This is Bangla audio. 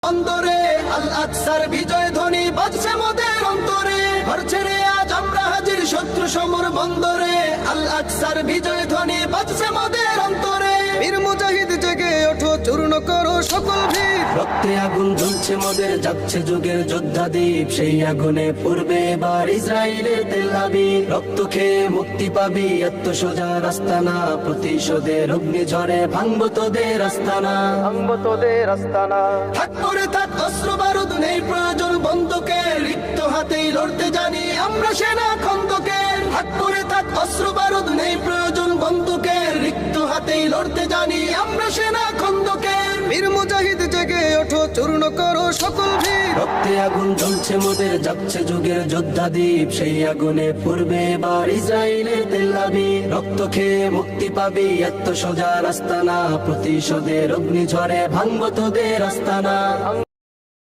অন্তরে আল আকসার বিজয় ধ্বনি বাজছে মোদের অন্তরে, ঘর ছেড়ে আজ আমরা হাজির শত্রু সমর বন্দরে। আল আকসার বিজয় ধ্বনি বাজছে মোদের অন্তরে। বীর মুজাহিদ জেগে ওঠো, চূর্ণ করো সকল ভিড়। রক্তে আগুন জ্বলছে মোদের, যাচ্ছে যুগের যোদ্ধা দ্বীপ। সেই আগুনে পূর্বে এবার ইসরায়েলের তেল আবিব। রক্ত খেয়ে মুক্তি পাবি, এত সোজা রাস্তা না। প্রতিশোধের অগ্নি ঝরে ভাঙবো তোদের আস্তানা, ভাঙবো তোদের আস্তানা। থাক করে থাক অস্ত্র বারুদ, নেই প্রয়োজন বন্দুকের। রিক্ত হাতেই লড়তে জানি আমরা সেনা খন্দকের। থাক করে থাক অস্ত্র বারুদ, নেই প্রয়োজন বন্দুকের। রিক্ত হাতেই লড়তে জানি আমরা সেনা খন্দকের। বীর মুজাহিদ জেগে ওঠো, চূর্ণ করো সকল ভিড়। রক্তে আগুন জ্বলছে মোদের, যাচ্ছে যুগের যোদ্ধা দ্বীপ। সেই আগুনে পূর্বে এবার ইসরায়েলের তেল আবিব। রক্ত খেয়ে মুক্তি পাবি, এত সোজা রাস্তা না। প্রতিশোধের অগ্নি ঝরে ভাঙবো তোদের আস্তানা।